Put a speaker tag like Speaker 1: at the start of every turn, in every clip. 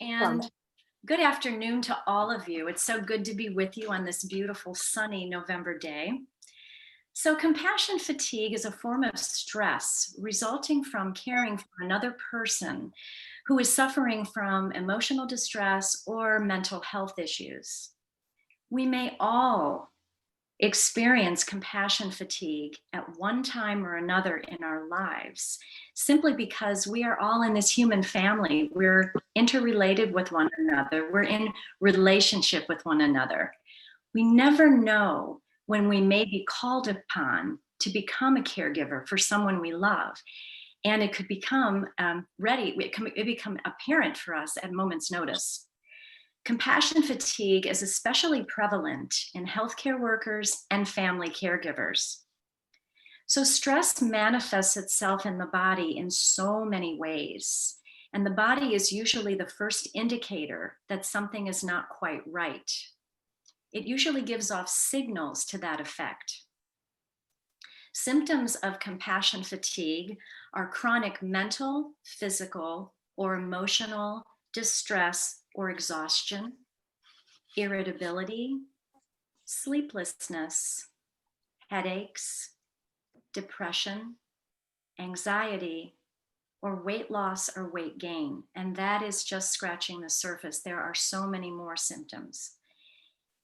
Speaker 1: And good afternoon to all of you. It's so good to be with you on this beautiful sunny November day. So, compassion fatigue is a form of stress resulting from caring for another person who is suffering from emotional distress or mental health issues. We may all experience compassion fatigue at one time or another in our lives, simply because we are all in this human family. We're interrelated with one another, we're in relationship with one another. We never know when we may be called upon to become a caregiver for someone we love. And it could become it become apparent for us at moment's notice. Compassion fatigue is especially prevalent in healthcare workers and family caregivers. So, stress manifests itself in the body in so many ways. And the body is usually the first indicator that something is not quite right. It usually gives off signals to that effect. Symptoms of compassion fatigue are chronic mental, physical, or emotional distress or exhaustion, irritability, sleeplessness, headaches, depression, anxiety, or weight loss or weight gain. And that is just scratching the surface. There are so many more symptoms.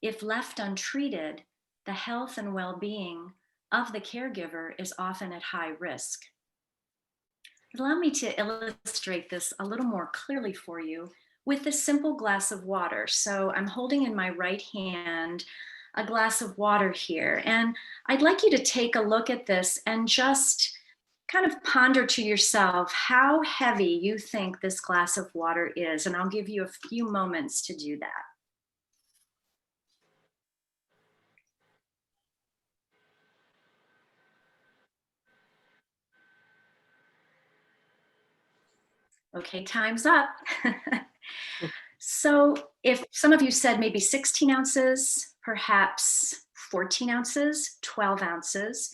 Speaker 1: If left untreated, the health and well-being of the caregiver is often at high risk. Allow me to illustrate this a little more clearly for you with this simple glass of water. So I'm holding in my right hand a glass of water here, and I'd like you to take a look at this and just kind of ponder to yourself how heavy you think this glass of water is, and I'll give you a few moments to do that. Okay, time's up. So if some of you said maybe 16 ounces, perhaps 14 ounces, 12 ounces,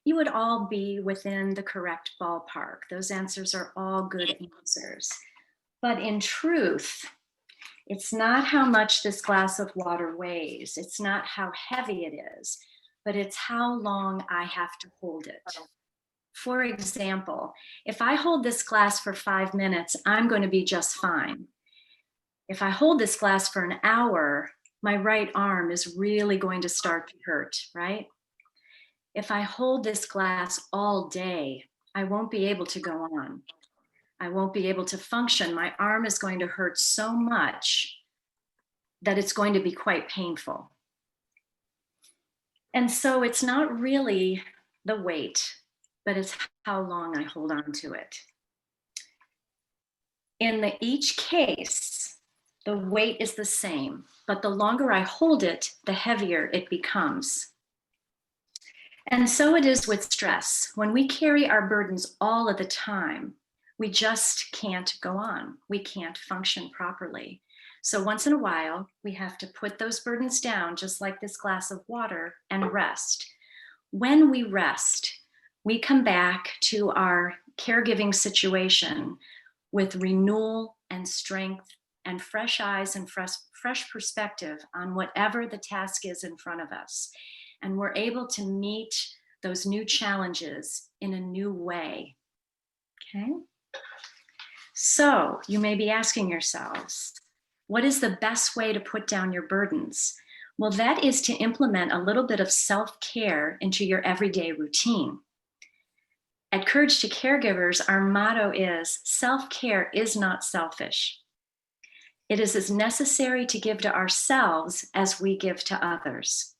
Speaker 1: you would all be within the correct ballpark. Those answers are all good answers. But in truth, it's not how much this glass of water weighs. It's not how heavy it is, but it's how long I have to hold it. For example, if I hold this glass for 5 minutes, I'm going to be just fine. If I hold this glass for an hour, my right arm is really going to start to hurt, right? If I hold this glass all day, I won't be able to go on. I won't be able to function. My arm is going to hurt so much that it's going to be quite painful. And so it's not really the weight, but it's how long I hold on to it. In each case, the weight is the same, but the longer I hold it, the heavier it becomes. And so it is with stress. When we carry our burdens all of the time, we just can't go on. We can't function properly. So once in a while, we have to put those burdens down, just like this glass of water, and rest. When we rest, we come back to our caregiving situation with renewal and strength and fresh eyes and fresh perspective on whatever the task is in front of us. And we're able to meet those new challenges in a new way. Okay? So you may be asking yourselves, what is the best way to put down your burdens? Well, that is to implement a little bit of self-care into your everyday routine. At Courage to Caregivers, our motto is self-care is not selfish. It is as necessary to give to ourselves as we give to others.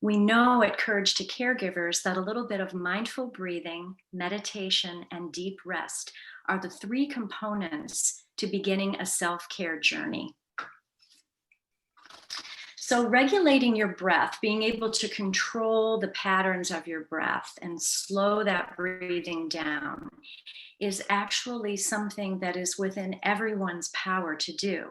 Speaker 1: We know at Courage to Caregivers that a little bit of mindful breathing, meditation, and deep rest are the 3 components to beginning a self-care journey. So regulating your breath, being able to control the patterns of your breath and slow that breathing down is actually something that is within everyone's power to do,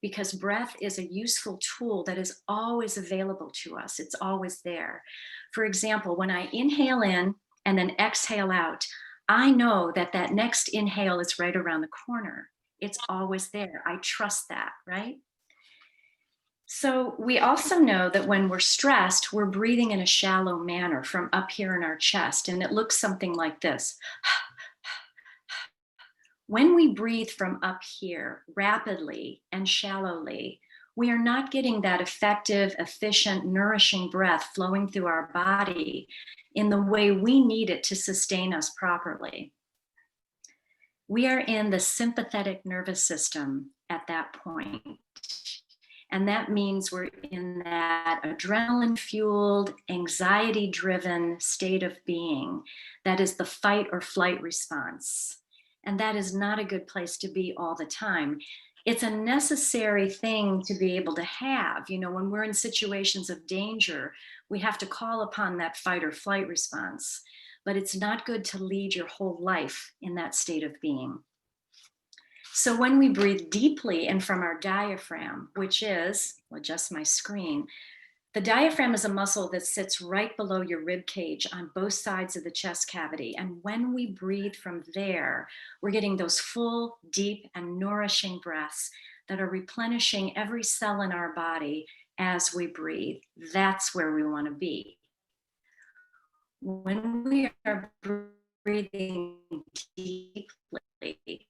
Speaker 1: because breath is a useful tool that is always available to us. It's always there. For example, when I inhale in and then exhale out, I know that that next inhale is right around the corner. It's always there. I trust that, right? So we also know that when we're stressed, we're breathing in a shallow manner from up here in our chest, and it looks something like this. When we breathe from up here rapidly and shallowly, we are not getting that effective, efficient, nourishing breath flowing through our body in the way we need it to sustain us properly. We are in the sympathetic nervous system at that point. And that means we're in that adrenaline fueled, anxiety driven state of being that is the fight or flight response. And that is not a good place to be all the time. It's a necessary thing to be able to have. You know, when we're in situations of danger, we have to call upon that fight or flight response. But it's not good to lead your whole life in that state of being. So when we breathe deeply and from our diaphragm, which is, I'll adjust my screen, the diaphragm is a muscle that sits right below your rib cage on both sides of the chest cavity. And when we breathe from there, we're getting those full, deep, and nourishing breaths that are replenishing every cell in our body as we breathe. That's where we want to be. When we are breathing deeply,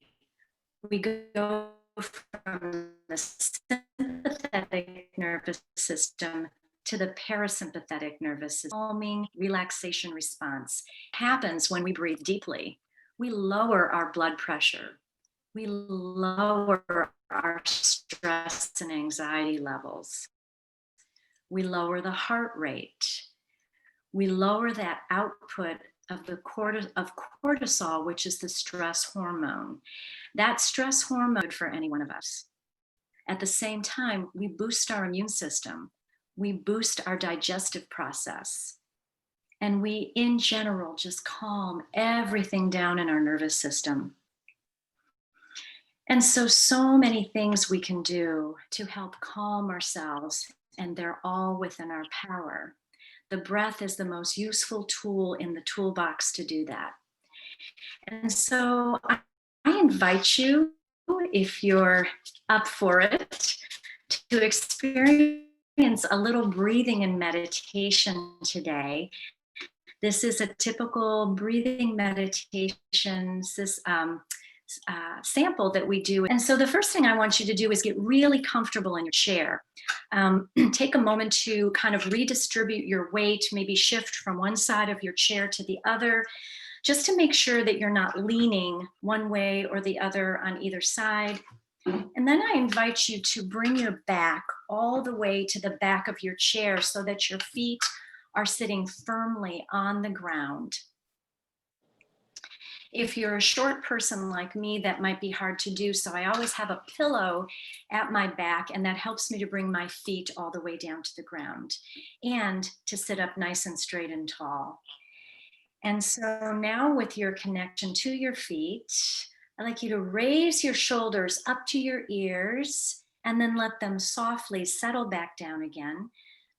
Speaker 1: we go from the sympathetic nervous system to the parasympathetic nervous system. Calming relaxation response happens when we breathe deeply. We lower our blood pressure. We lower our stress and anxiety levels. We lower the heart rate. We lower that output of cortisol, which is the stress hormone. That stress hormone for any one of us. At the same time, we boost our immune system. We boost our digestive process. And we, in general, just calm everything down in our nervous system. And so many things we can do to help calm ourselves, and they're all within our power. The breath is the most useful tool in the toolbox to do that. And so I invite you, if you're up for it, to experience a little breathing and meditation today. This is a typical breathing meditation sample that we do. And so the first thing I want you to do is get really comfortable in your chair. Take a moment to kind of redistribute your weight, maybe shift from one side of your chair to the other, just to make sure that you're not leaning one way or the other on either side. And then I invite you to bring your back all the way to the back of your chair so that your feet are sitting firmly on the ground. If you're a short person like me, that might be hard to do. So I always have a pillow at my back, and that helps me to bring my feet all the way down to the ground and to sit up nice and straight and tall. And so now, with your connection to your feet, I'd like you to raise your shoulders up to your ears and then let them softly settle back down again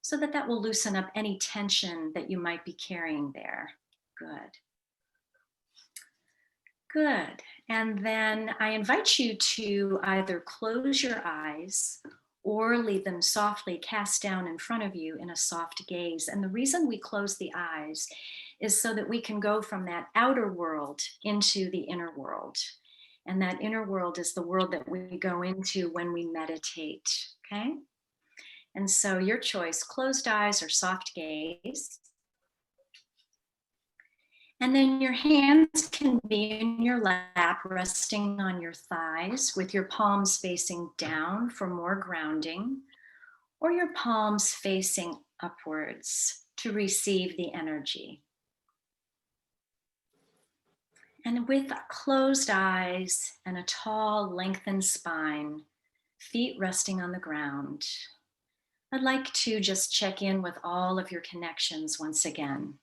Speaker 1: so that that will loosen up any tension that you might be carrying there. Good. Good. And then I invite you to either close your eyes or leave them softly cast down in front of you in a soft gaze. And the reason we close the eyes is so that we can go from that outer world into the inner world. And that inner world is the world that we go into when we meditate, okay? And so your choice, closed eyes or soft gaze. And then your hands can be in your lap, resting on your thighs with your palms facing down for more grounding, or your palms facing upwards to receive the energy. And with closed eyes and a tall, lengthened spine, feet resting on the ground, I'd like to just check in with all of your connections once again.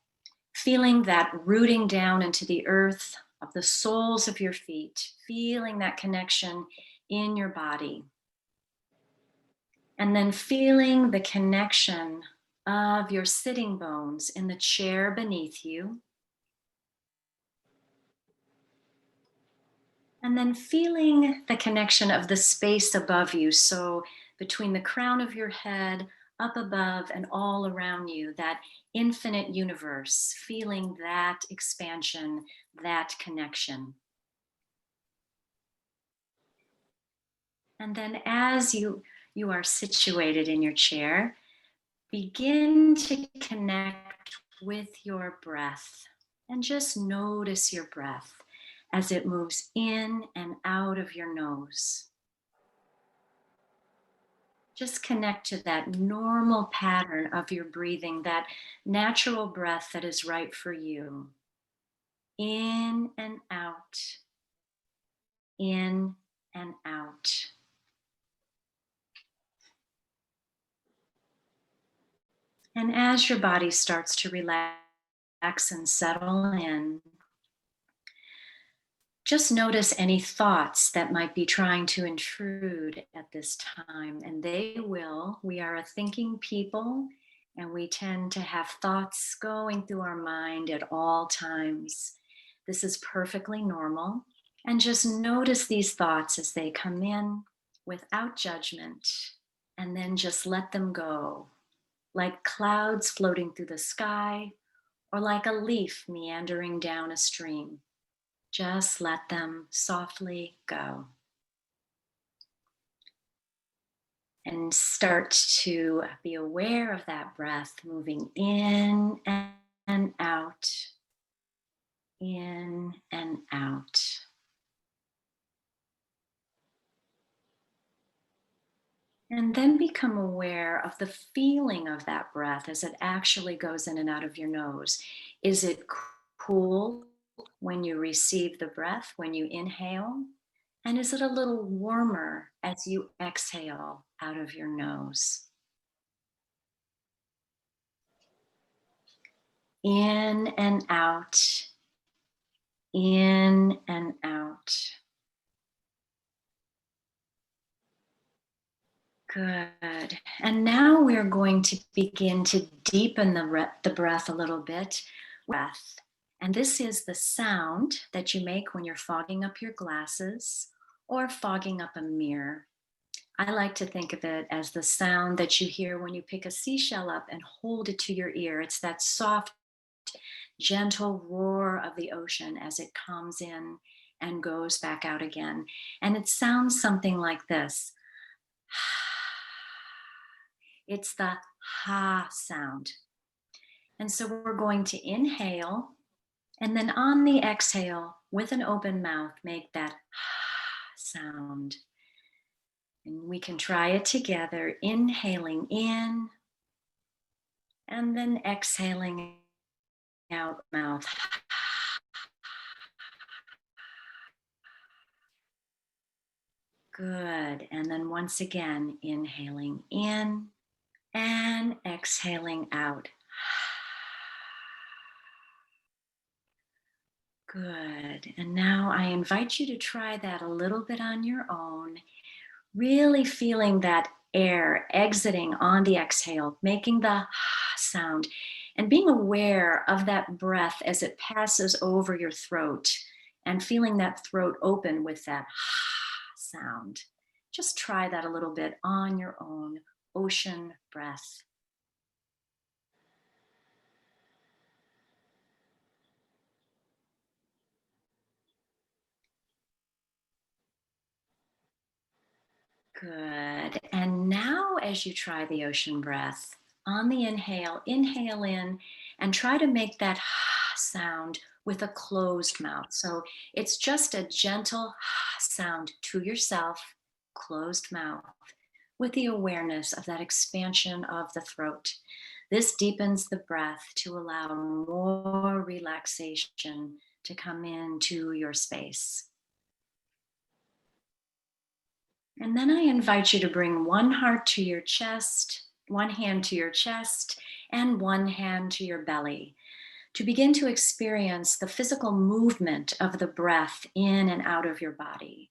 Speaker 1: Feeling that rooting down into the earth of the soles of your feet, feeling that connection in your body. And then feeling the connection of your sitting bones in the chair beneath you. And then feeling the connection of the space above you. So between the crown of your head, up above, and all around you, that infinite universe, feeling that expansion, that connection. And then as you are situated in your chair, begin to connect with your breath and just notice your breath as it moves in and out of your nose. Just connect to that normal pattern of your breathing, that natural breath that is right for you. In and out, in and out. And as your body starts to relax and settle in, just notice any thoughts that might be trying to intrude at this time, and they will. We are a thinking people, and we tend to have thoughts going through our mind at all times. This is perfectly normal. And just notice these thoughts as they come in without judgment, and then just let them go, like clouds floating through the sky, or like a leaf meandering down a stream. Just let them softly go. And start to be aware of that breath moving in and out, in and out. And then become aware of the feeling of that breath as it actually goes in and out of your nose. Is it cool when you receive the breath, when you inhale? And is it a little warmer as you exhale out of your nose? In and out, in and out. Good. And now we're going to begin to deepen the breath a little bit. Breath. And this is the sound that you make when you're fogging up your glasses or fogging up a mirror. I like to think of it as the sound that you hear when you pick a seashell up and hold it to your ear. It's that soft, gentle roar of the ocean as it comes in and goes back out again. And it sounds something like this. It's the ha sound. And so we're going to inhale, and then on the exhale, with an open mouth, make that ha sound. And we can try it together, inhaling in, and then exhaling out mouth. Good. And then once again, inhaling in and exhaling out. Good. And now I invite you to try that a little bit on your own, really feeling that air exiting on the exhale, making the sound, and being aware of that breath as it passes over your throat and feeling that throat open with that sound. Just try that a little bit on your own. Ocean breath. Good. And now, as you try the ocean breath, on the inhale, inhale in and try to make that sound with a closed mouth. So it's just a gentle sound to yourself, closed mouth, with the awareness of that expansion of the throat. This deepens the breath to allow more relaxation to come into your space. And then I invite you to bring one heart to your chest, one hand to your chest, and one hand to your belly to begin to experience the physical movement of the breath in and out of your body.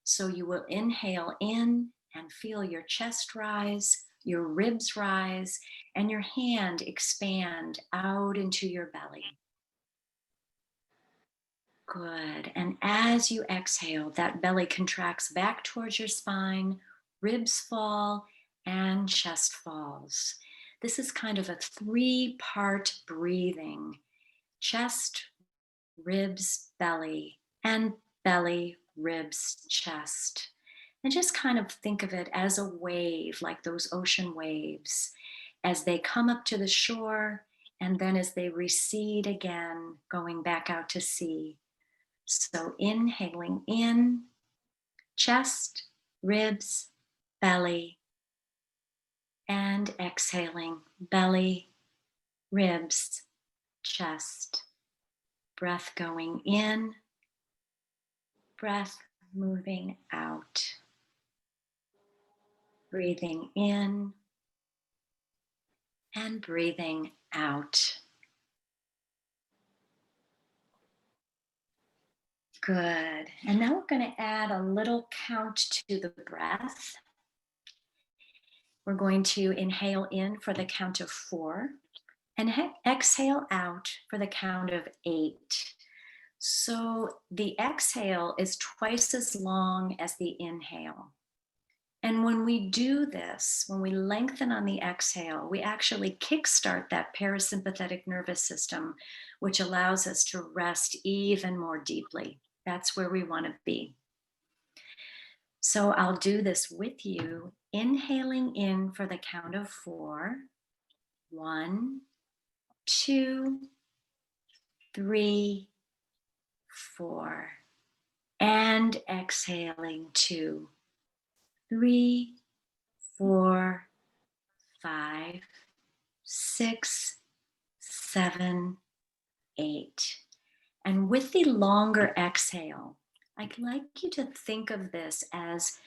Speaker 1: So you will inhale in and feel your chest rise, your ribs rise, and your hand expand out into your belly. Good. And as you exhale, that belly contracts back towards your spine, ribs fall, and chest falls. This is kind of a three-part breathing: chest, ribs, belly, and belly, ribs, chest. And just kind of think of it as a wave, like those ocean waves, as they come up to the shore and then as they recede again, going back out to sea. So inhaling in, chest, ribs, belly, and exhaling, belly, ribs, chest. Breath going in, breath moving out. Breathing in and breathing out. Good. And now we're going to add a little count to the breath. We're going to inhale in for the count of 4 and exhale out for the count of 8. So the exhale is twice as long as the inhale. And when we do this, when we lengthen on the exhale, we actually kickstart that parasympathetic nervous system, which allows us to rest even more deeply. That's where we want to be. So I'll do this with you, inhaling in for the count of 4. 1, 2, 3, 4. And exhaling 2, 3, 4, 5, 6, 7, 8. And with the longer exhale, I'd like you to think of this as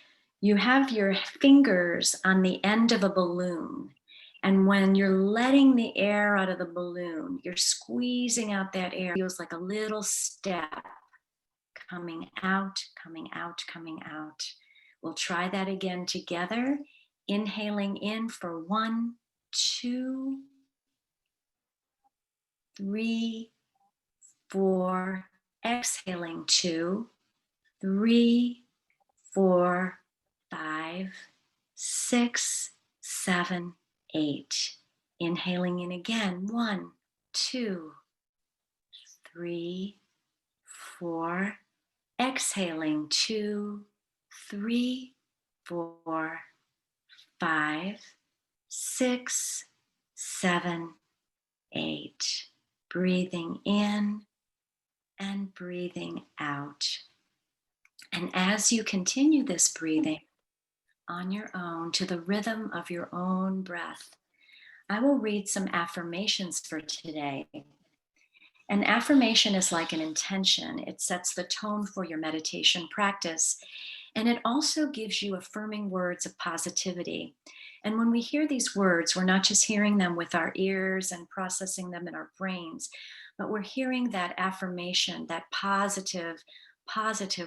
Speaker 1: you have your fingers on the end of a balloon. And when you're letting the air out of the balloon, you're squeezing out that air. It feels like a little step coming out, coming out, coming out. We'll try that again together. Inhaling in for 1, 2, 3, 4. Exhaling 2, 3, 4, 5, 6, 7, 8. Inhaling in again. 1, 2, 3, 4. Exhaling 2, 3, 4, 5, 6, 7, 8. Breathing in and breathing out. And as you continue this breathing on your own to the rhythm of your own breath, I will read some affirmations for today. An affirmation is like an intention. It sets the tone for your meditation practice, and it also gives you affirming words of positivity. And when we hear these words, we're not just hearing them with our ears and processing them in our brains, but we're hearing that affirmation, that positive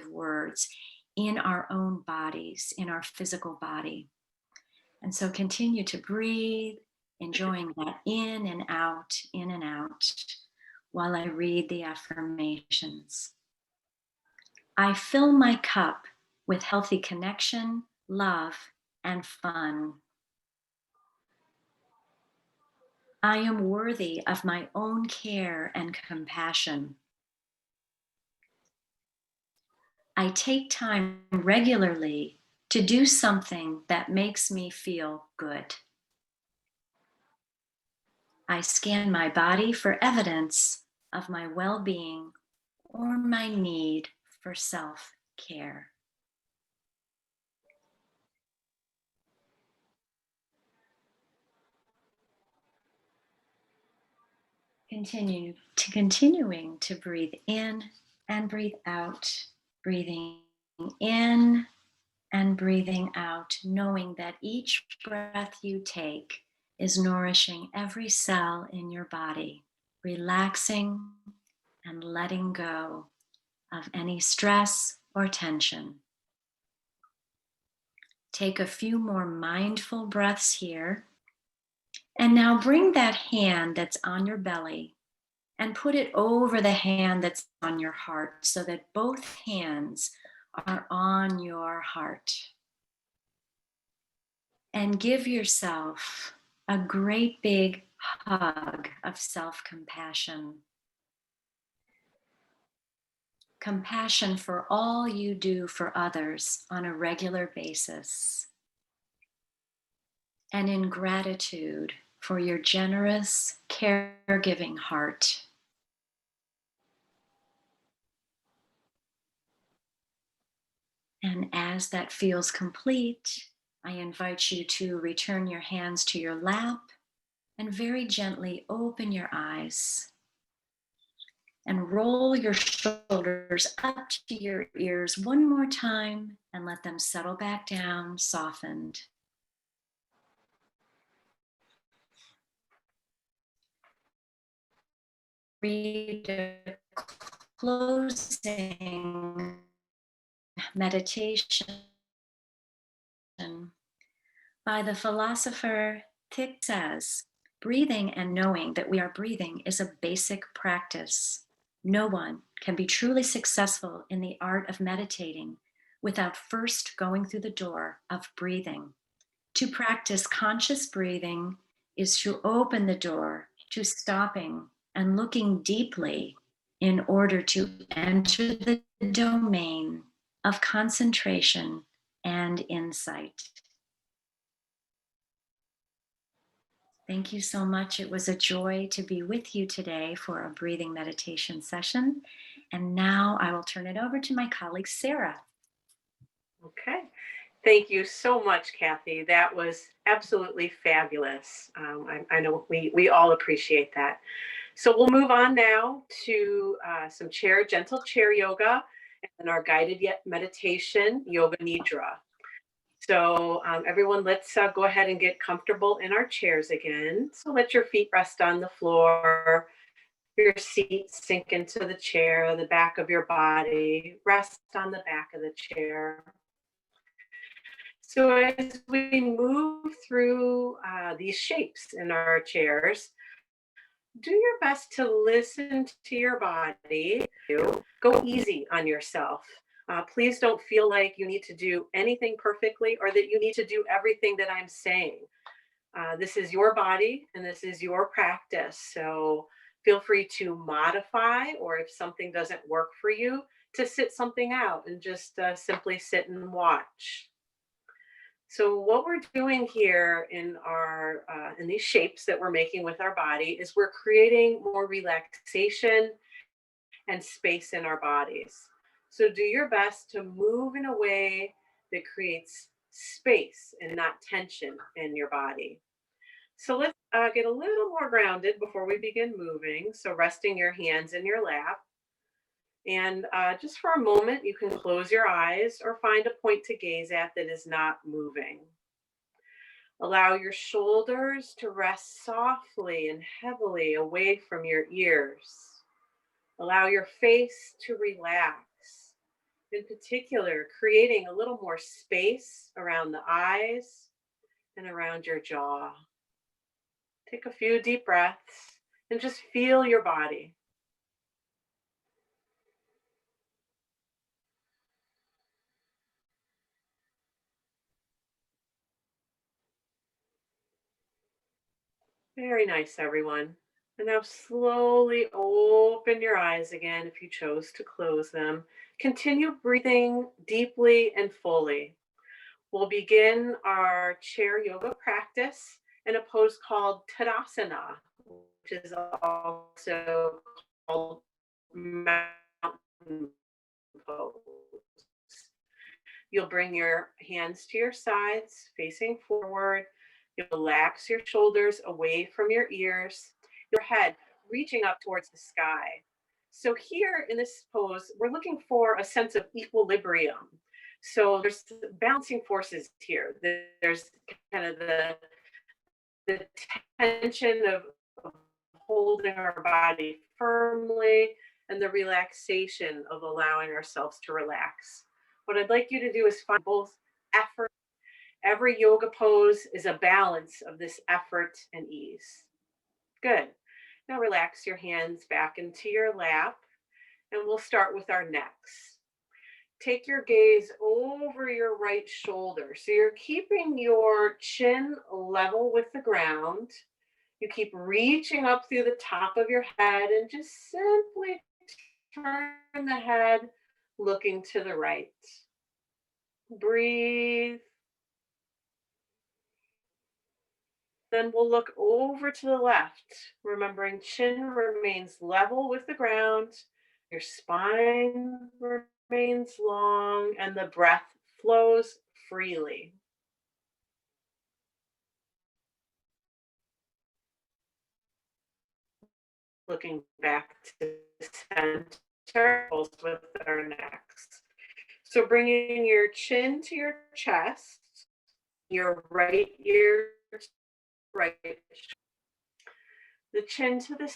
Speaker 1: words in our own bodies, in our physical body. And so continue to breathe, enjoying that in and out, while I read the affirmations. I fill my cup with healthy connection, love, and fun. I am worthy of my own care and compassion. I take time regularly to do something that makes me feel good. I scan my body for evidence of my well-being or my need for self-care. Continuing to breathe in and breathe out, breathing in and breathing out, knowing that each breath you take is nourishing every cell in your body, relaxing and letting go of any stress or tension. Take a few more mindful breaths here. And now bring that hand that's on your belly and put it over the hand that's on your heart so that both hands are on your heart. And give yourself a great big hug of self-compassion. Compassion for all you do for others on a regular basis. And in gratitude for your generous, caregiving heart. And as that feels complete, I invite you to return your hands to your lap and very gently open your eyes and roll your shoulders up to your ears one more time and let them settle back down, softened. Read a closing meditation by the philosopher Thich says, breathing and knowing that we are breathing is a basic practice. No one can be truly successful in the art of meditating without first going through the door of breathing. To practice conscious breathing is to open the door to stopping and looking deeply in order to enter the domain of concentration and insight. Thank you so much. It was a joy to be with you today for a breathing meditation session. And now I will turn it over to my colleague, Sarah.
Speaker 2: Okay. Thank you so much, Cathy. That was absolutely fabulous. I know we all appreciate that. So we'll move on now to some gentle chair yoga and our guided meditation, Yoga Nidra. So everyone, let's go ahead and get comfortable in our chairs again. So let your feet rest on the floor, your seat sink into the chair, the back of your body, rest on the back of the chair. So as we move through these shapes in our chairs, do your best to listen to your body. Go easy on yourself. Please don't feel like you need to do anything perfectly or that you need to do everything that I'm saying. This is your body and this is your practice. So feel free to modify, or if something doesn't work for you, to sit something out and just simply sit and watch. So what we're doing here in our in these shapes that we're making with our body is we're creating more relaxation and space in our bodies. So do your best to move in a way that creates space and not tension in your body. So let's get a little more grounded before we begin moving. So resting your hands in your lap. And just for a moment, you can close your eyes or find a point to gaze at that is not moving. Allow your shoulders to rest softly and heavily away from your ears. Allow your face to relax. In particular, creating a little more space around the eyes and around your jaw. Take a few deep breaths and just feel your body. Very nice, everyone. And now slowly open your eyes again if you chose to close them. Continue breathing deeply and fully. We'll begin our chair yoga practice in a pose called Tadasana, which is also called mountain pose. You'll bring your hands to your sides, facing forward. You'll relax your shoulders away from your ears, your head reaching up towards the sky. So here in this pose, we're looking for a sense of equilibrium. So there's balancing forces here. There's kind of the tension of holding our body firmly and the relaxation of allowing ourselves to relax. What I'd like you to do is find both effort. Every yoga pose is a balance of this effort and ease. Good. Now relax your hands back into your lap, and we'll start with our necks. Take your gaze over your right shoulder. So you're keeping your chin level with the ground. You keep reaching up through the top of your head and just simply turn the head looking to the right. Breathe. Then we'll look over to the left, remembering chin remains level with the ground, your spine remains long, and the breath flows freely. Looking back to center with our necks. So bringing your chin to your chest, your right ear to right, the chin to the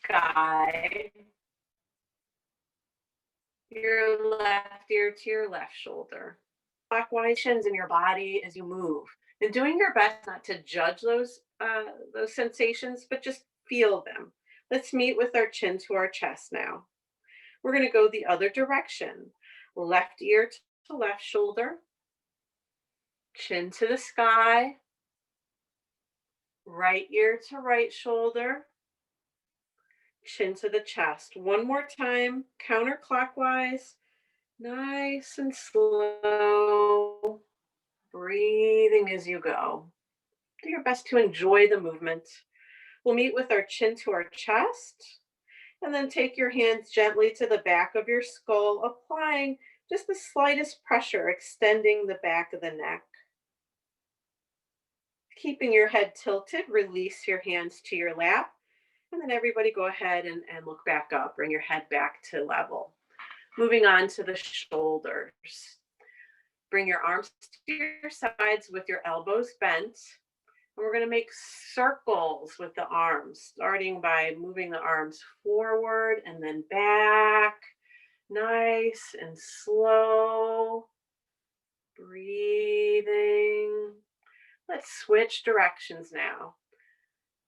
Speaker 2: sky, your left ear to your left shoulder. Clockwise shins in your body as you move, and doing your best not to judge those sensations, but just feel them. Let's meet with our chin to our chest now. We're going to go the other direction. Left ear to left shoulder, chin to the sky, right ear to right shoulder, chin to the chest. One more time, counterclockwise, nice and slow, breathing as you go. Do your best to enjoy the movement. We'll meet with our chin to our chest, and then take your hands gently to the back of your skull, applying just the slightest pressure, extending the back of the neck. Keeping your head tilted, release your hands to your lap. And then everybody go ahead and look back up. Bring your head back to level. Moving on to the shoulders. Bring your arms to your sides with your elbows bent. And we're going to make circles with the arms, starting by moving the arms forward and then back. Nice and slow. Breathing. Let's switch directions now.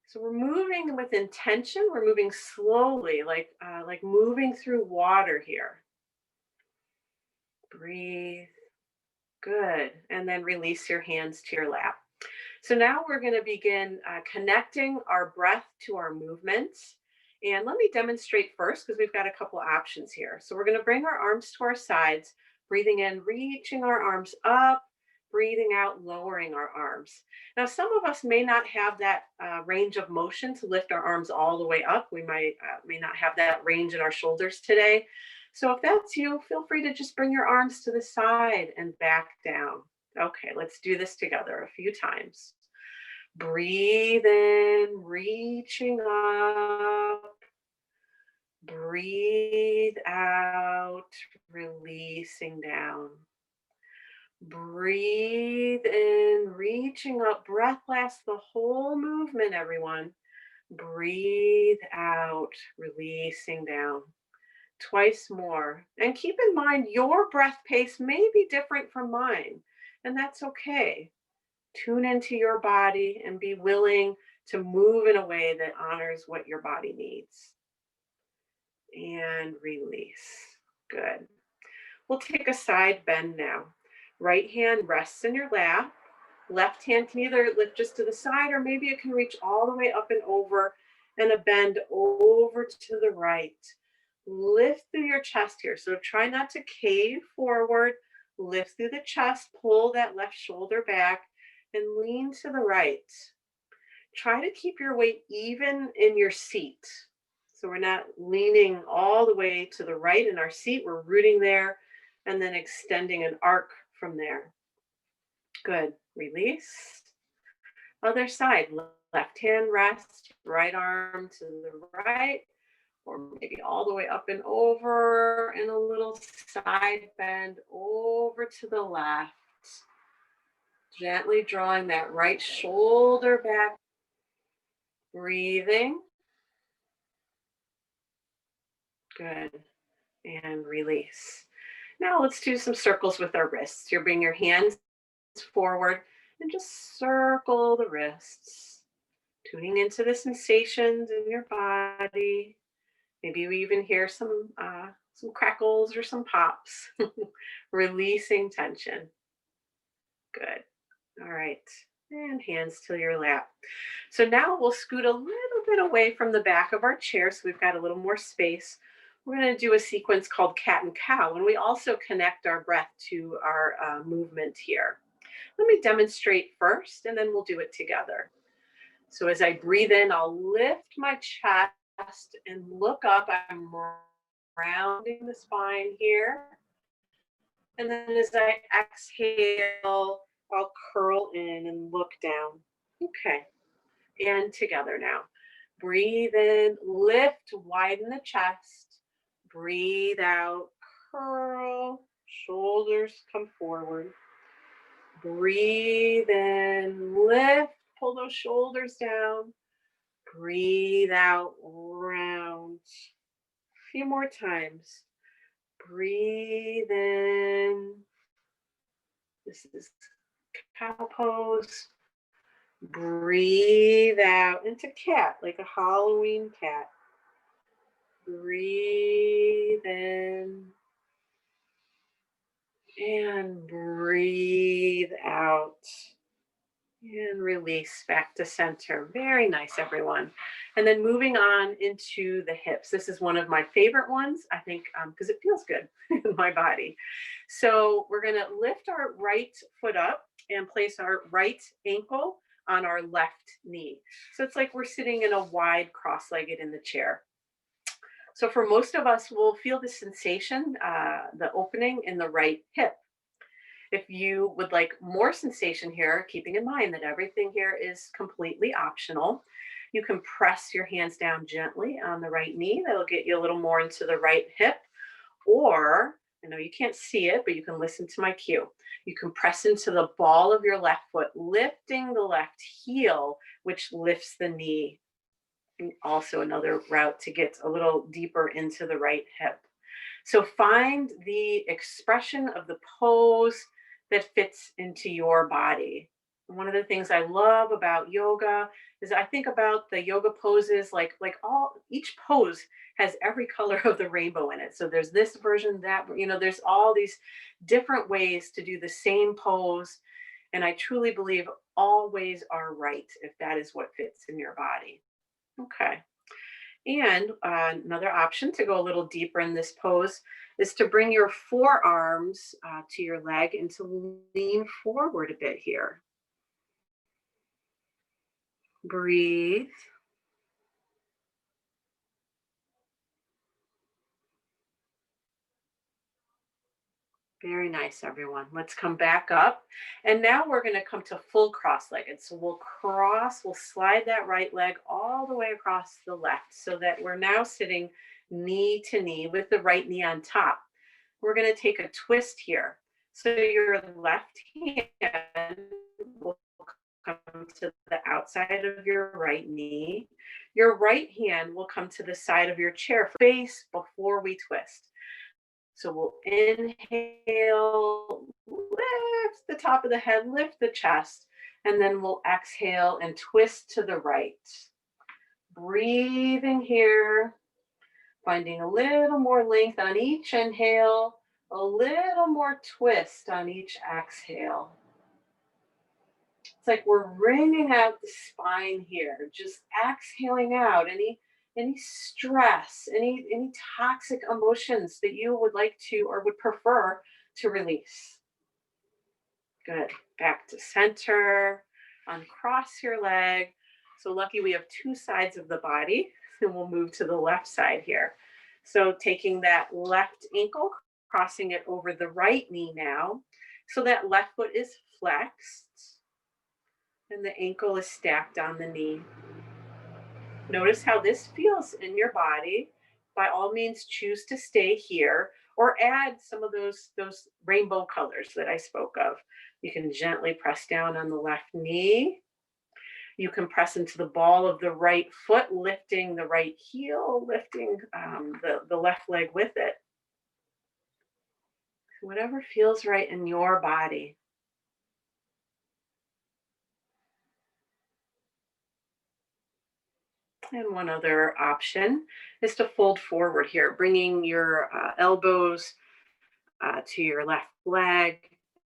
Speaker 2: So we're moving with intention. We're moving slowly, like moving through water here. Breathe. Good. And then release your hands to your lap. So now we're going to begin connecting our breath to our movements. And let me demonstrate first, because we've got a couple options here. So we're going to bring our arms to our sides, breathing in, reaching our arms up, breathing out, lowering our arms. Now, some of us may not have that range of motion to lift our arms all the way up. We may not have that range in our shoulders today. So if that's you, feel free to just bring your arms to the side and back down. Okay, let's do this together a few times. Breathe in, reaching up. Breathe out, releasing down. Breathe in, reaching up. Breath lasts the whole movement, everyone. Breathe out, releasing down. Twice more. And keep in mind, your breath pace may be different from mine, and that's okay. Tune into your body and be willing to move in a way that honors what your body needs. And release. Good. We'll take a side bend now. Right hand rests in your lap. Left hand can either lift just to the side, or maybe it can reach all the way up and over, and a bend over to the right. Lift through your chest here. So try not to cave forward. Lift through the chest, pull that left shoulder back, and lean to the right. Try to keep your weight even in your seat. So we're not leaning all the way to the right in our seat. We're rooting there and then extending an arc from there. Good. Release. Other side. Left hand rest, right arm to the right, or maybe all the way up and over, and a little side bend over to the left. Gently drawing that right shoulder back. Breathing. Good. And release. Now let's do some circles with our wrists. You bring your hands forward and just circle the wrists. tuning into the sensations in your body. Maybe you even hear some crackles or some pops, releasing tension. Good. All right. And hands to your lap. So now we'll scoot a little bit away from the back of our chair so we've got a little more space. We're going to do a sequence called cat and cow, and we also connect our breath to our movement here. Let me demonstrate first, and then we'll do it together. So as I breathe in, I'll lift my chest and look up. I'm rounding the spine here. And then as I exhale, I'll curl in and look down. Okay. And together now. Breathe in, lift, widen the chest. Breathe out, curl, shoulders come forward. Breathe in, lift, pull those shoulders down. Breathe out, round. A few more times. Breathe in. This is cow pose. Breathe out into cat, like a Halloween cat. Breathe in and breathe out. And release back to center. Very nice, everyone. And then moving on into the hips. This is one of my favorite ones, I think, because it feels good in my body. So we're going to lift our right foot up and place our right ankle on our left knee. So it's like we're sitting in a wide cross-legged in the chair. So for most of us, we'll feel the sensation, the opening in the right hip. If you would like more sensation here, keeping in mind that everything here is completely optional, you can press your hands down gently on the right knee. That'll get you a little more into the right hip. Or, I know you can't see it, but you can listen to my cue. You can press into the ball of your left foot, lifting the left heel, which lifts the knee. And also another route to get a little deeper into the right hip. So find the expression of the pose that fits into your body. One of the things I love about yoga is I think about the yoga poses like each pose has every color of the rainbow in it. So there's this version, that, there's all these different ways to do the same pose. And I truly believe all ways are right if that is what fits in your body. Okay. And another option to go a little deeper in this pose is to bring your forearms to your leg and to lean forward a bit here. Breathe. Very nice, everyone. Let's come back up. And now we're going to come to full cross-legged. So we'll slide that right leg all the way across the left so that we're now sitting knee to knee with the right knee on top. We're going to take a twist here. So your left hand will come to the outside of your right knee. Your right hand will come to the side of your chair face before we twist. So we'll inhale, lift the top of the head, lift the chest, and then we'll exhale and twist to the right. Breathing here, finding a little more length on each inhale, a little more twist on each exhale. It's like we're wringing out the spine here, just exhaling out any stress, any toxic emotions that you would like to or would prefer to release. Good. Back to center. Uncross your leg. So lucky we have two sides of the body, and we'll move to the left side here. So taking that left ankle, crossing it over the right knee now. So that left foot is flexed and the ankle is stacked on the knee. Notice how this feels in your body. By all means, choose to stay here or add some of those rainbow colors that I spoke of. You can gently press down on the left knee. You can press into the ball of the right foot, lifting the right heel, lifting the left leg with it. Whatever feels right in your body. And one other option is to fold forward here, bringing your elbows to your left leg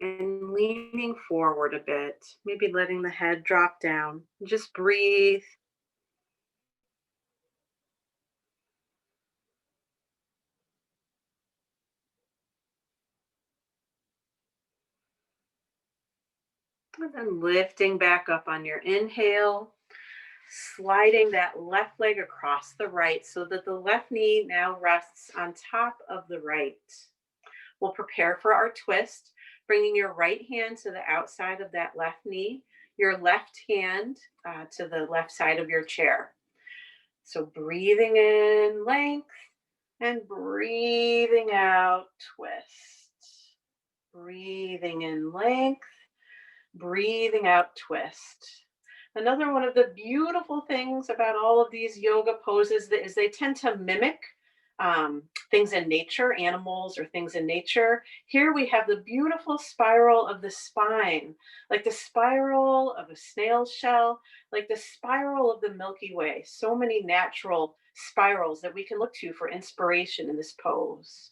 Speaker 2: and leaning forward a bit, maybe letting the head drop down. Just breathe. And then lifting back up on your inhale, sliding that left leg across the right so that the left knee now rests on top of the right. We'll prepare for our twist, bringing your right hand to the outside of that left knee, your left hand to the left side of your chair. So breathing in length and breathing out twist. Breathing in length, breathing out twist. Another one of the beautiful things about all of these yoga poses is they tend to mimic things in nature, animals or things in nature. Here we have the beautiful spiral of the spine, like the spiral of a snail shell, like the spiral of the Milky Way. So many natural spirals that we can look to for inspiration in this pose.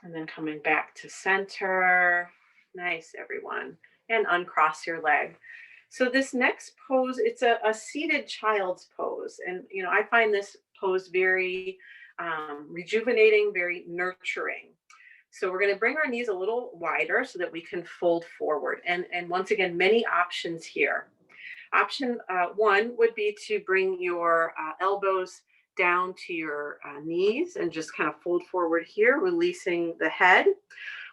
Speaker 2: And then coming back to center. Nice, everyone. And uncross your leg. So this next pose, it's a seated child's pose. And, I find this pose very rejuvenating, very nurturing. So we're going to bring our knees a little wider so that we can fold forward. And once again, many options here. Option one would be to bring your elbows down to your knees and just kind of fold forward here, releasing the head,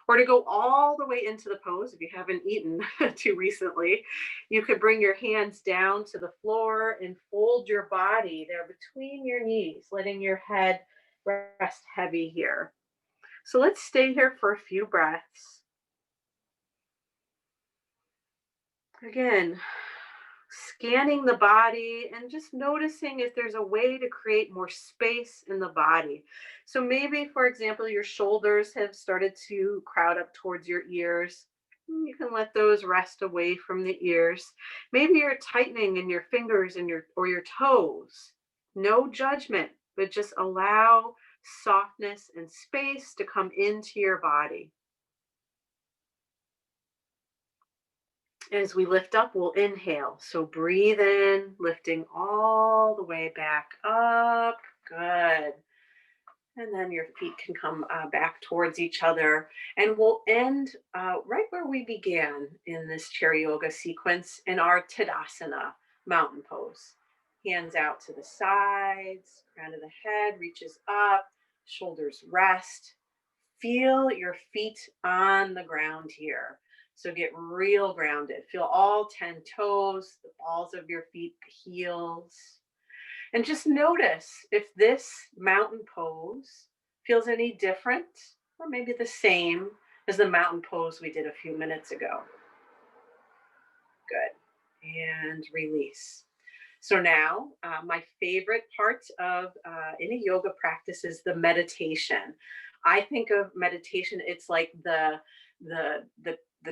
Speaker 2: or to go all the way into the pose. If you haven't eaten too recently, you could bring your hands down to the floor and fold your body there between your knees, letting your head rest heavy here. So let's stay here for a few breaths. Again, scanning the body and just noticing if there's a way to create more space in the body. So maybe, for example, your shoulders have started to crowd up towards your ears. You can let those rest away from the ears. Maybe you're tightening in your fingers and your toes. No judgment, but just allow softness and space to come into your body. As we lift up, we'll inhale. So breathe in, lifting all the way back up. Good. And then your feet can come back towards each other. And we'll end right where we began in this chair yoga sequence in our Tadasana mountain pose. Hands out to the sides, crown of the head reaches up, shoulders rest. Feel your feet on the ground here. So get real grounded. Feel all 10 toes, the balls of your feet, the heels. And just notice if this mountain pose feels any different or maybe the same as the mountain pose we did a few minutes ago. Good. And release. So now, my favorite part of any yoga practice is the meditation. I think of meditation, it's like the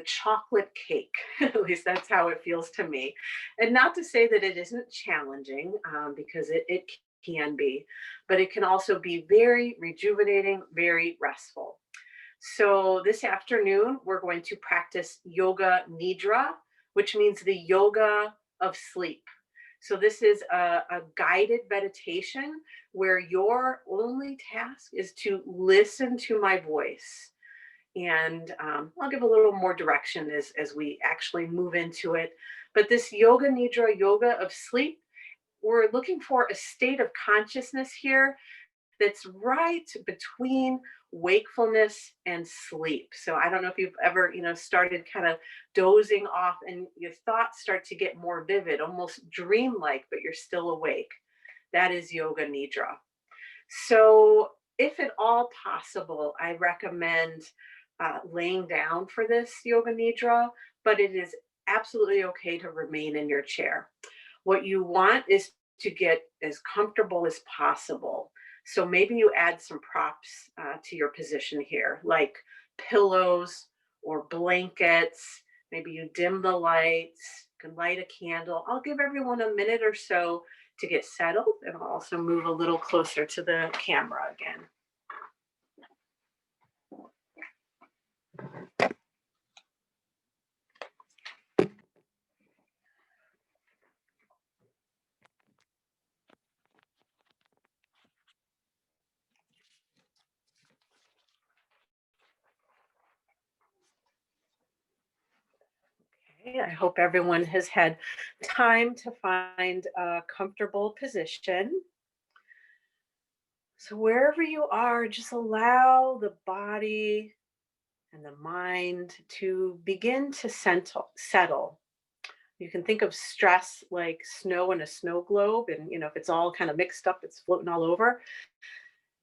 Speaker 2: chocolate cake. At least that's how it feels to me. And not to say that it isn't challenging, because it can be, but it can also be very rejuvenating, very restful. So this afternoon, we're going to practice yoga nidra, which means the yoga of sleep. So this is a guided meditation where your only task is to listen to my voice. And I'll give a little more direction as we actually move into it. But this yoga nidra, yoga of sleep, we're looking for a state of consciousness here that's right between wakefulness and sleep. So I don't know if you've ever, started kind of dozing off and your thoughts start to get more vivid, almost dreamlike, but you're still awake. That is yoga nidra. So if at all possible, I recommend laying down for this yoga nidra, but it is absolutely okay to remain in your chair. What you want is to get as comfortable as possible. So maybe you add some props to your position here, like pillows or blankets. Maybe you dim the lights. You can light a candle. I'll give everyone a minute or so to get settled, and I'll also move a little closer to the camera again. Okay, I hope everyone has had time to find a comfortable position. So wherever you are, just allow the body and the mind to begin to settle. You can think of stress like snow in a snow globe, and if it's all kind of mixed up, it's floating all over.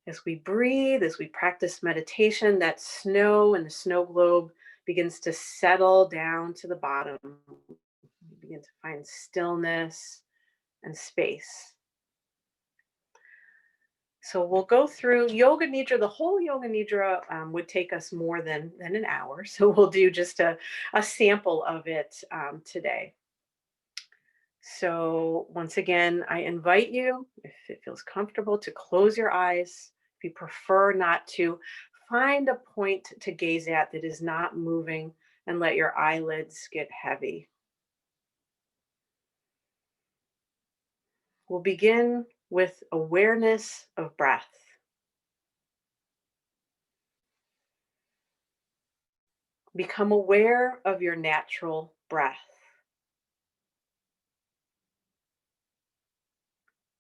Speaker 2: As we breathe, as we practice meditation, that snow in the snow globe begins to settle down to the bottom. You begin to find stillness and space. So we'll go through Yoga Nidra. The whole Yoga Nidra would take us more than an hour. So we'll do just a sample of it today. So once again, I invite you, if it feels comfortable, to close your eyes. If you prefer not to, find a point to gaze at that is not moving and let your eyelids get heavy. We'll begin with awareness of breath. Become aware of your natural breath.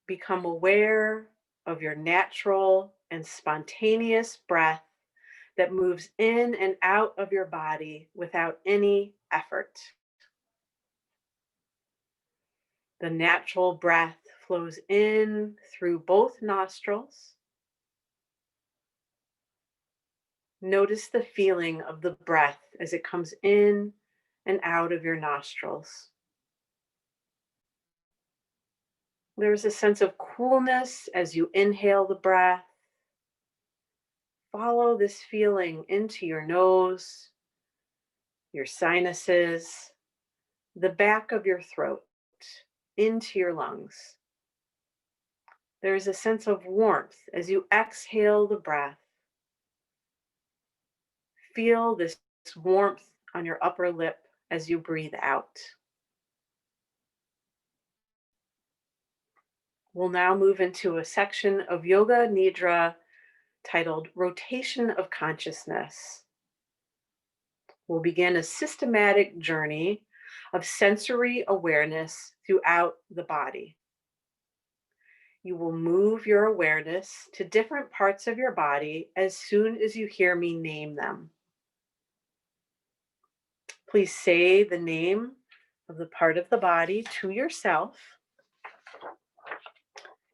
Speaker 2: Become aware of your natural and spontaneous breath that moves in and out of your body without any effort. The natural breath flows in through both nostrils. Notice the feeling of the breath as it comes in and out of your nostrils. There's a sense of coolness as you inhale the breath. Follow this feeling into your nose, your sinuses, the back of your throat, into your lungs. There is a sense of warmth as you exhale the breath. Feel this warmth on your upper lip as you breathe out. We'll now move into a section of Yoga Nidra titled Rotation of Consciousness. We'll begin a systematic journey of sensory awareness throughout the body. You will move your awareness to different parts of your body as soon as you hear me name them. Please say the name of the part of the body to yourself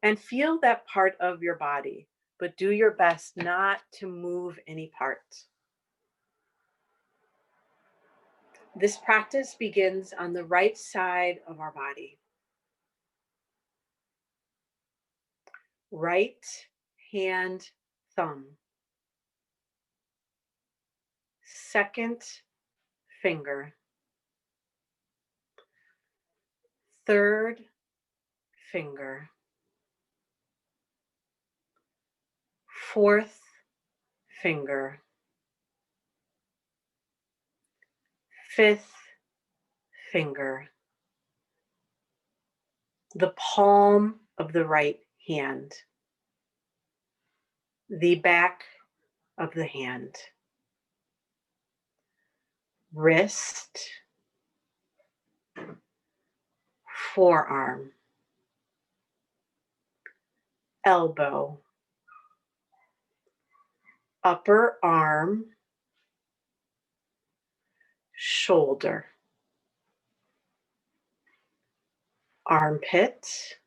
Speaker 2: and feel that part of your body, but do your best not to move any part. This practice begins on the right side of our body. Right hand thumb. Second finger. Third finger. Fourth finger. Fifth finger. The palm of the right hand. The back of the hand. Wrist. Forearm. Elbow. Upper arm. Shoulder. Armpit.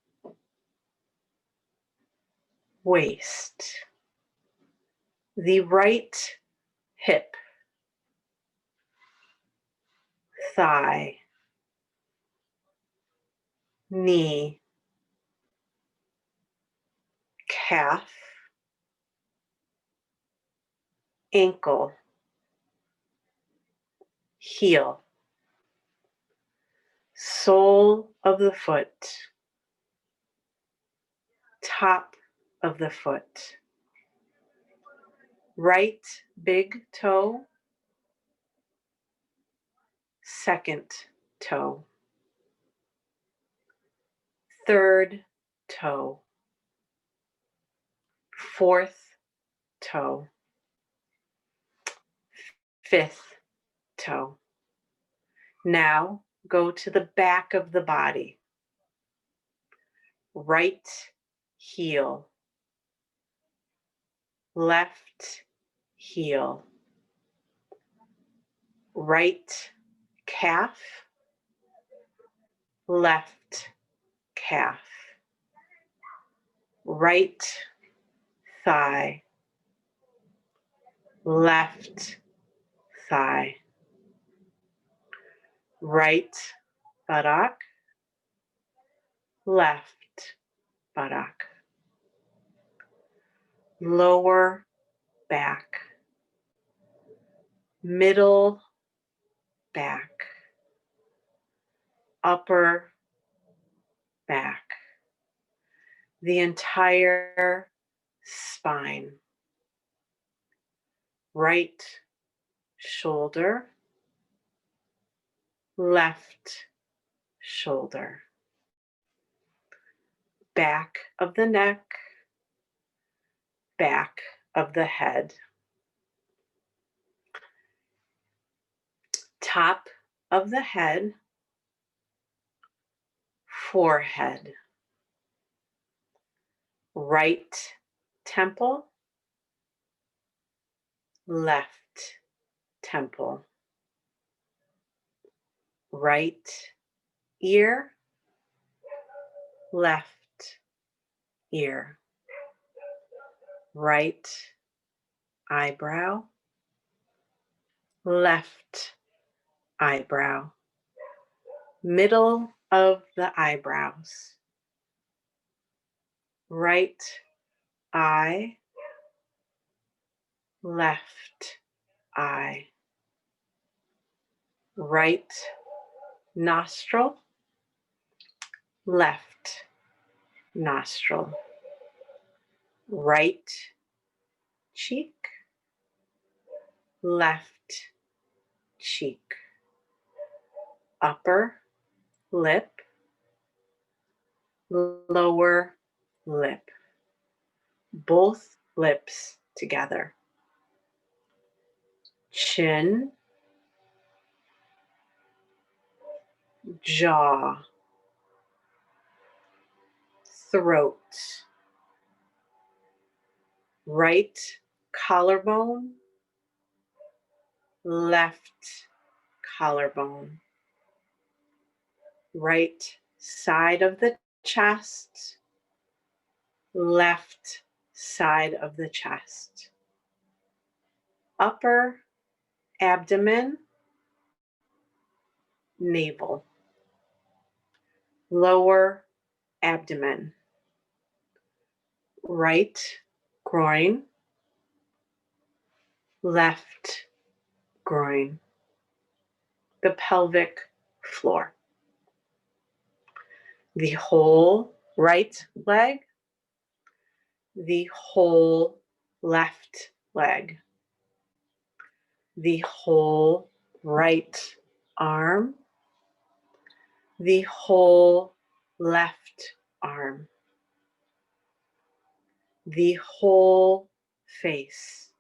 Speaker 2: Waist. The right hip. Thigh. Knee. Calf. Ankle. Heel. sole of the foot, top of the foot, right big toe, second toe, third toe, fourth toe, fifth toe. Now go to the back of the body. Right heel, left heel, right calf, left calf, right thigh, left thigh, right buttock, left buttock, lower back, middle back, upper back, the entire spine, right shoulder, left shoulder, back of the neck, back of the head, top of the head, forehead, right temple, left temple, right ear, left ear, right eyebrow, left eyebrow, middle of the eyebrows, right eye, left eye, right nostril, left nostril, right cheek, left cheek, upper lip, lower lip, both lips together, chin, jaw, throat, right collarbone, left collarbone, right side of the chest, left side of the chest, upper abdomen, navel, lower abdomen, right groin, left groin, the pelvic floor, the whole right leg, the whole left leg, the whole right arm, the whole left arm, the whole face,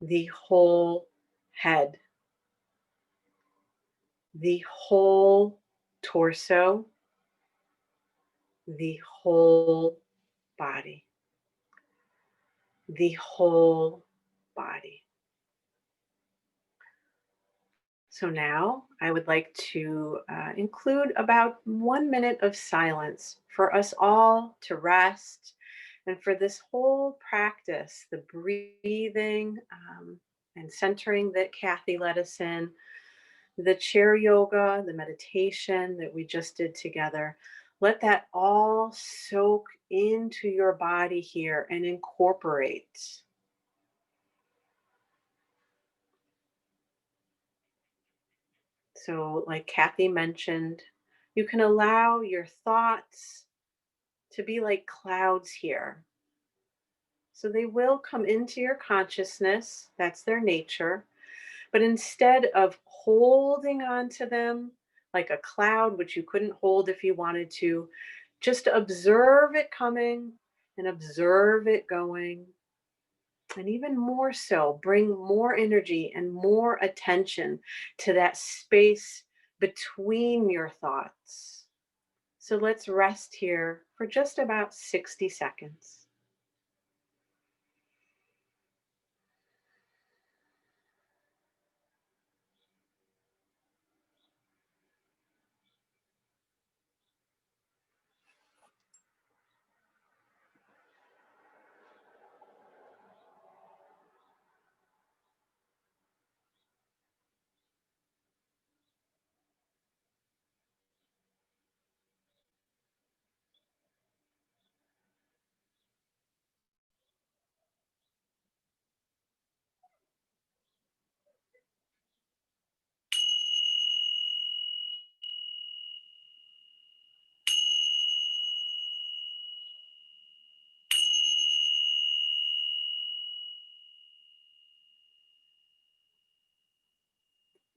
Speaker 2: the whole head, the whole torso, the whole body, the whole body. So now I would like to include about 1 minute of silence for us all to rest and for this whole practice, the breathing and centering that Cathy led us in, the chair yoga, the meditation that we just did together. Let that all soak into your body here and incorporate. So, like Kathy mentioned, you can allow your thoughts to be like clouds here. So they will come into your consciousness, that's their nature. But instead of holding on to them like a cloud, which you couldn't hold if you wanted to, just observe it coming and observe it going. And even more so, bring more energy and more attention to that space between your thoughts. So let's rest here for just about 60 seconds.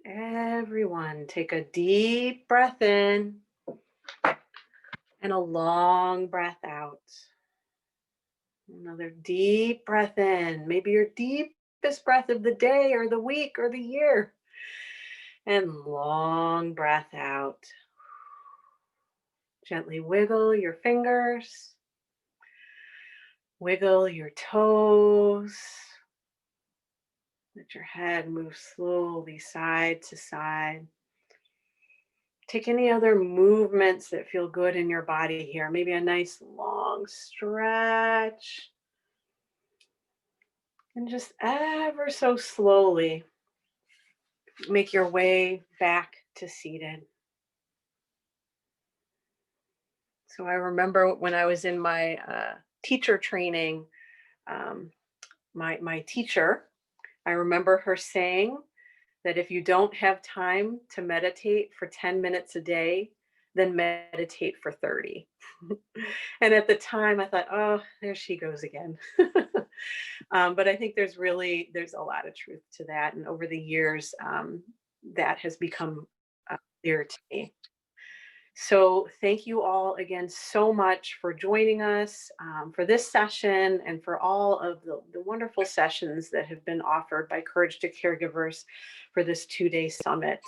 Speaker 2: Everyone, take a deep breath in and a long breath out. Another deep breath in, maybe your deepest breath of the day or the week or the year. And long breath out. Gently wiggle your fingers, wiggle your toes. Let your head move slowly side to side. Take any other movements that feel good in your body here. Maybe a nice long stretch. And just ever so slowly make your way back to seated. So I remember when I was in my teacher training, um, my teacher, I remember her saying that if you don't have time to meditate for 10 minutes a day, then meditate for 30. And at the time I thought, oh, there she goes again. But I think there's a lot of truth to that. And over the years, that has become clear to me. So thank you all again so much for joining us for this session and for all of the wonderful sessions that have been offered by Courage to Caregivers for this 2-day summit.